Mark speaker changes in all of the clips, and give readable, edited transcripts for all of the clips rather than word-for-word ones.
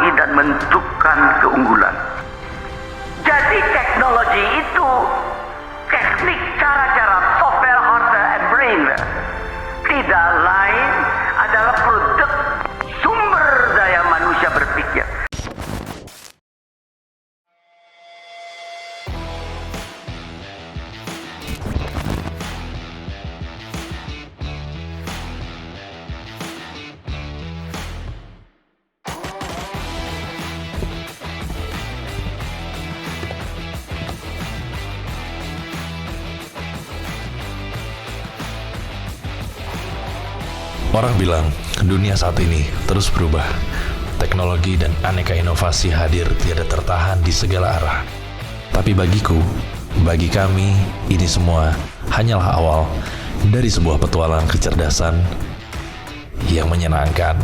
Speaker 1: memahami dan menentukan keunggulan. Jadi teknologi itu teknik, cara-cara, software, hardware, and brain tidak lain adalah produk sumber daya manusia berpikir.
Speaker 2: Orang bilang dunia saat ini terus berubah. Teknologi dan aneka inovasi hadir tiada tertahan di segala arah. Tapi bagiku, bagi kami, ini semua hanyalah awal dari sebuah petualang kecerdasan yang menyenangkan.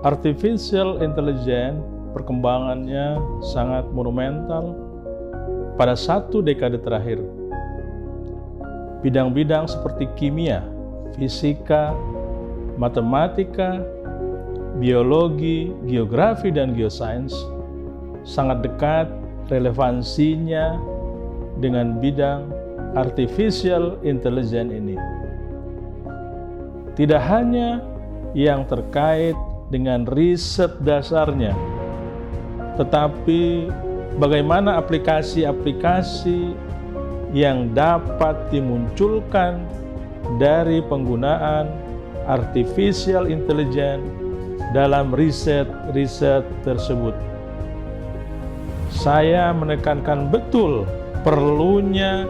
Speaker 3: Artificial intelligence perkembangannya sangat monumental pada 1 dekade terakhir. Bidang-bidang seperti kimia, fisika, matematika, biologi, geografi, dan geosains sangat dekat relevansinya dengan bidang artificial intelligence ini. Tidak hanya yang terkait dengan riset dasarnya, tetapi bagaimana aplikasi-aplikasi yang dapat dimunculkan dari penggunaan artificial intelligence dalam riset-riset tersebut. Saya menekankan betul perlunya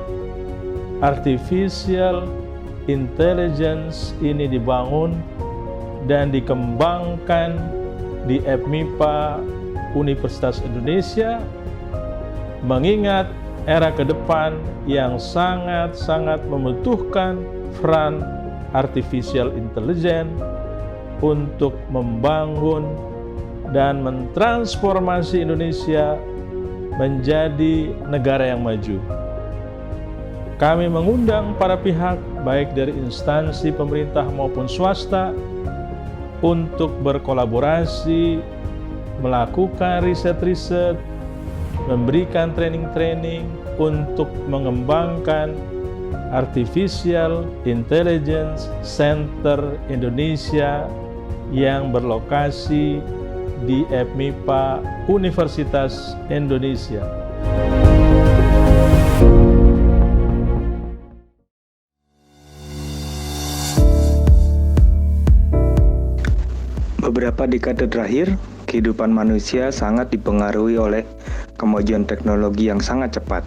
Speaker 3: artificial intelligence ini dibangun dan dikembangkan di FMIPA Universitas Indonesia, mengingat era ke depan yang sangat-sangat membutuhkan peran artificial intelligence untuk membangun dan mentransformasi Indonesia menjadi negara yang maju. Kami mengundang para pihak, baik dari instansi pemerintah maupun swasta, untuk berkolaborasi, melakukan riset-riset, memberikan training-training untuk mengembangkan Artificial Intelligence Center Indonesia yang berlokasi di FMIPA Universitas Indonesia.
Speaker 4: beberapa dekade terakhir, kehidupan manusia sangat dipengaruhi oleh kemajuan teknologi yang sangat cepat.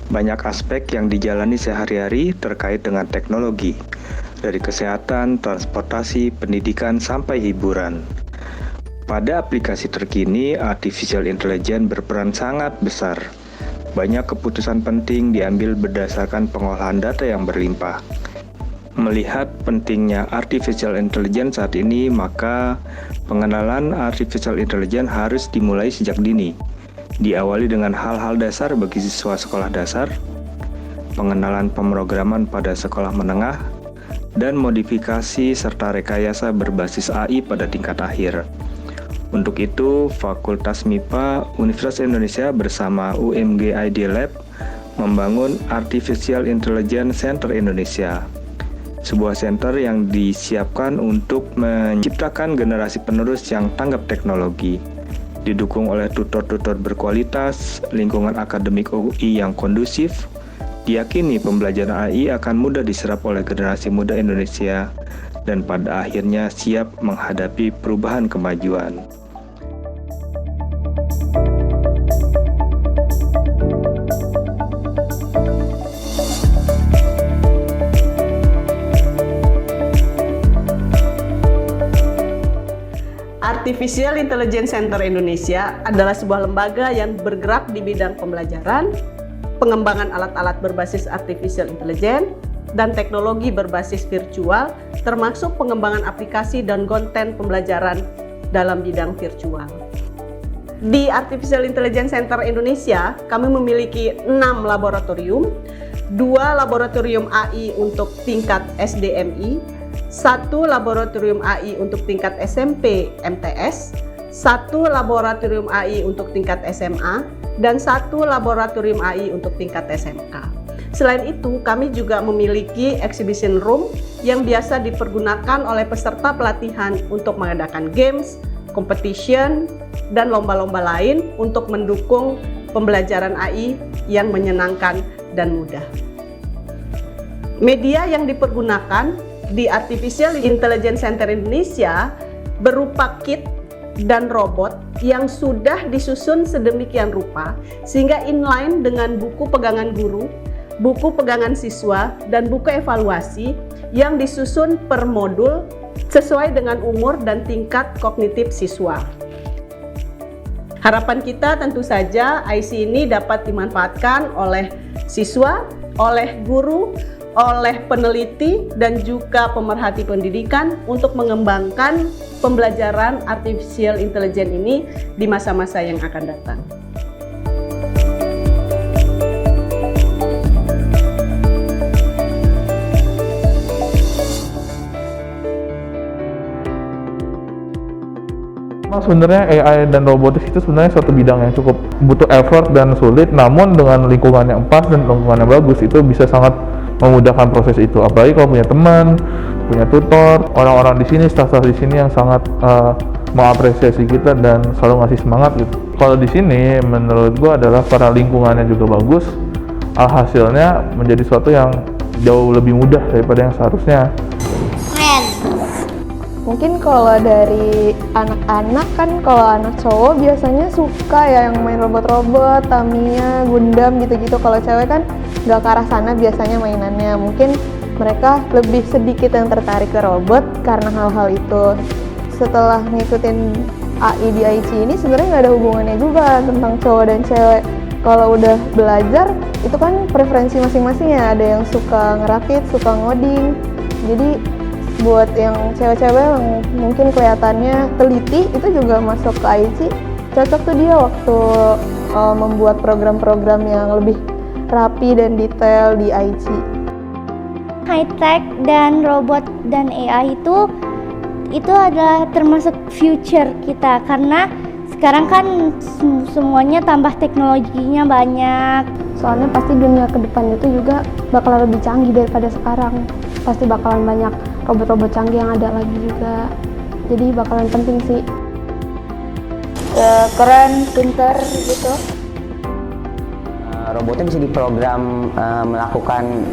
Speaker 4: Banyak aspek yang dijalani sehari-hari terkait dengan teknologi, dari kesehatan, transportasi, pendidikan, sampai hiburan. Pada aplikasi terkini, artificial intelligence berperan sangat besar. Banyak keputusan penting diambil berdasarkan pengolahan data yang berlimpah. Melihat pentingnya artificial intelligence saat ini, maka pengenalan artificial intelligence harus dimulai sejak dini. Diawali dengan hal-hal dasar bagi siswa sekolah dasar, pengenalan pemrograman pada sekolah menengah, dan modifikasi serta rekayasa berbasis AI pada tingkat akhir. Untuk itu, Fakultas MIPA Universitas Indonesia bersama UMG ID Lab membangun Artificial Intelligence Center Indonesia. Sebuah center yang disiapkan untuk menciptakan generasi penerus yang tanggap teknologi. Didukung oleh tutor-tutor berkualitas, lingkungan akademik UI yang kondusif, diyakini pembelajaran AI akan mudah diserap oleh generasi muda Indonesia dan pada akhirnya siap menghadapi perubahan kemajuan.
Speaker 5: Artificial Intelligence Center Indonesia adalah sebuah lembaga yang bergerak di bidang pembelajaran, pengembangan alat-alat berbasis artificial intelligence, dan teknologi berbasis virtual, termasuk pengembangan aplikasi dan konten pembelajaran dalam bidang virtual. Di Artificial Intelligence Center Indonesia, kami memiliki 6 laboratorium, 2 laboratorium AI untuk tingkat SDMI, 1 laboratorium AI untuk tingkat SMP MTS, 1 laboratorium AI untuk tingkat SMA, dan 1 laboratorium AI untuk tingkat SMK. Selain itu, kami juga memiliki exhibition room yang biasa dipergunakan oleh peserta pelatihan untuk mengadakan games, competition, dan lomba-lomba lain untuk mendukung pembelajaran AI yang menyenangkan dan mudah. Media yang dipergunakan di Artificial Intelligence Center Indonesia berupa kit dan robot yang sudah disusun sedemikian rupa sehingga inline dengan buku pegangan guru, buku pegangan siswa, dan buku evaluasi yang disusun per modul sesuai dengan umur dan tingkat kognitif siswa. Harapan kita tentu saja IC ini dapat dimanfaatkan oleh siswa, oleh guru, oleh peneliti, dan juga pemerhati pendidikan untuk mengembangkan pembelajaran artificial intelligence ini di masa-masa yang akan datang.
Speaker 6: Sebenarnya AI dan robotik itu sebenarnya suatu bidang yang cukup butuh effort dan sulit, namun dengan lingkungan yang pas dan lingkungan yang bagus itu bisa sangat memudahkan proses itu. Apalagi kalau punya teman, punya tutor, orang-orang di sini, staf-staf di sini yang sangat mengapresiasi kita dan selalu ngasih semangat gitu. Kalau di sini menurut gua adalah karena lingkungannya juga bagus, hasilnya menjadi sesuatu yang jauh lebih mudah daripada yang seharusnya.
Speaker 7: Mungkin kalau dari anak-anak kan, kalau anak cowok biasanya suka ya yang main robot-robot, Tamiya, Gundam gitu-gitu. Kalau cewek kan nggak ke arah sana biasanya mainannya. Mungkin mereka lebih sedikit yang tertarik ke robot karena hal-hal itu. Setelah ngikutin AI di IC ini sebenarnya nggak ada hubungannya juga tentang cowok dan cewek. Kalau udah belajar itu kan preferensi masing-masing ya. Ada yang suka ngerakit, suka ngoding. Jadi buat yang cewek-cewek yang mungkin kelihatannya teliti itu juga masuk ke IC, cocok tuh dia waktu membuat program-program yang lebih rapi dan detail di IC.
Speaker 8: High tech dan robot dan AI itu adalah termasuk future kita karena sekarang kan semuanya tambah teknologinya banyak.
Speaker 7: Soalnya pasti dunia ke depan itu juga bakalan lebih canggih daripada sekarang. Pasti bakalan banyak robot-robot canggih yang ada lagi juga. Jadi bakalan penting sih.
Speaker 8: Keren, pintar gitu.
Speaker 9: robotnya bisa diprogram melakukan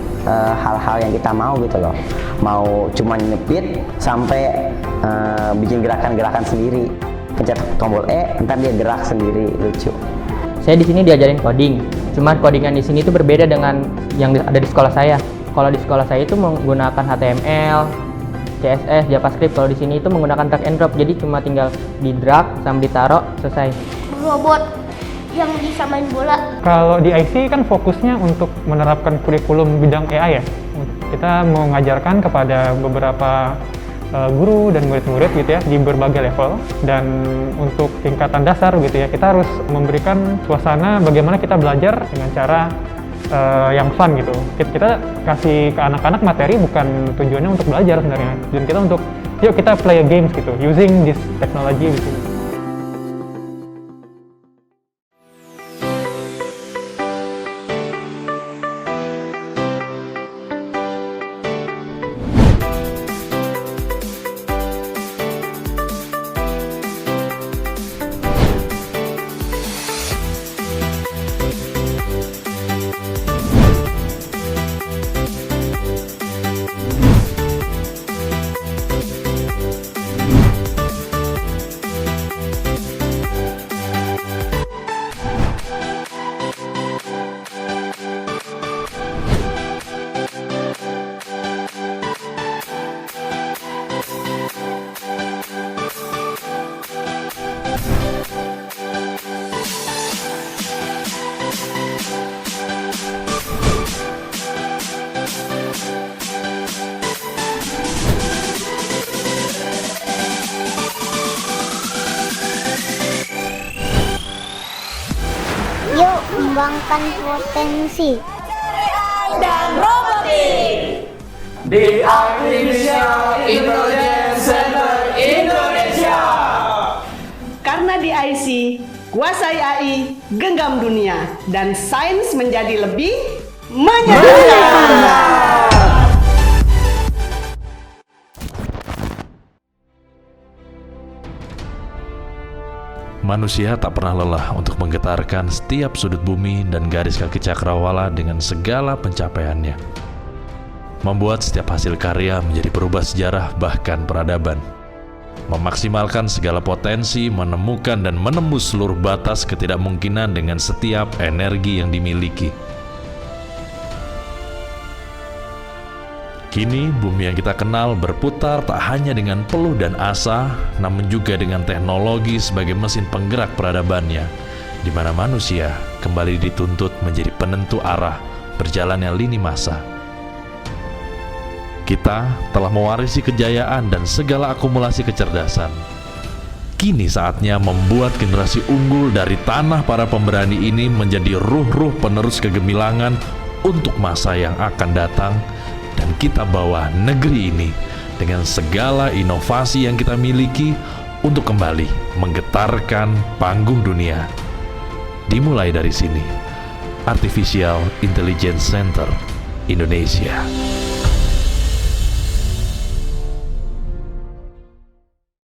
Speaker 9: hal-hal yang kita mau gitu loh. Mau cuma nyepit sampai bikin gerakan-gerakan sendiri. Pencet tombol E, ntar dia gerak sendiri, lucu.
Speaker 10: Saya di sini diajarin coding. Cuman codingan di sini itu berbeda dengan yang ada di sekolah saya. Kalau di sekolah saya itu menggunakan HTML, CSS, JavaScript. Kalau di sini itu menggunakan drag and drop. Jadi cuma tinggal di drag sama ditaruh, selesai.
Speaker 8: Robot yang bisa main bola.
Speaker 11: Kalau di IC kan fokusnya untuk menerapkan kurikulum bidang AI ya. Kita mau mengajarkan kepada beberapa guru dan murid-murid gitu ya di berbagai level, dan untuk tingkatan dasar gitu ya kita harus memberikan suasana bagaimana kita belajar dengan cara yang fun gitu. Kita kasih ke anak-anak materi bukan tujuannya untuk belajar sebenarnya, dan kita untuk yuk kita play a games gitu using this technology gitu.
Speaker 8: Yuk kembangkan potensi
Speaker 12: dan robotik di Artificial Intelligence Center Indonesia.
Speaker 5: Karena di IC, kuasai AI, genggam dunia, dan sains menjadi lebih menyenangkan.
Speaker 2: Manusia tak pernah lelah untuk menggetarkan setiap sudut bumi dan garis kaki cakrawala dengan segala pencapaiannya. Membuat setiap hasil karya menjadi perubah sejarah bahkan peradaban. Memaksimalkan segala potensi, menemukan dan menembus seluruh batas ketidakmungkinan dengan setiap energi yang dimiliki. Kini bumi yang kita kenal berputar tak hanya dengan peluh dan asa, namun juga dengan teknologi sebagai mesin penggerak peradabannya, di mana manusia kembali dituntut menjadi penentu arah berjalannya lini masa. Kita telah mewarisi kejayaan dan segala akumulasi kecerdasan. Kini saatnya membuat generasi unggul dari tanah para pemberani ini menjadi ruh-ruh penerus kegemilangan untuk masa yang akan datang. Dan kita bawa negeri ini dengan segala inovasi yang kita miliki untuk kembali menggetarkan panggung dunia. Dimulai dari sini, Artificial Intelligence Center Indonesia.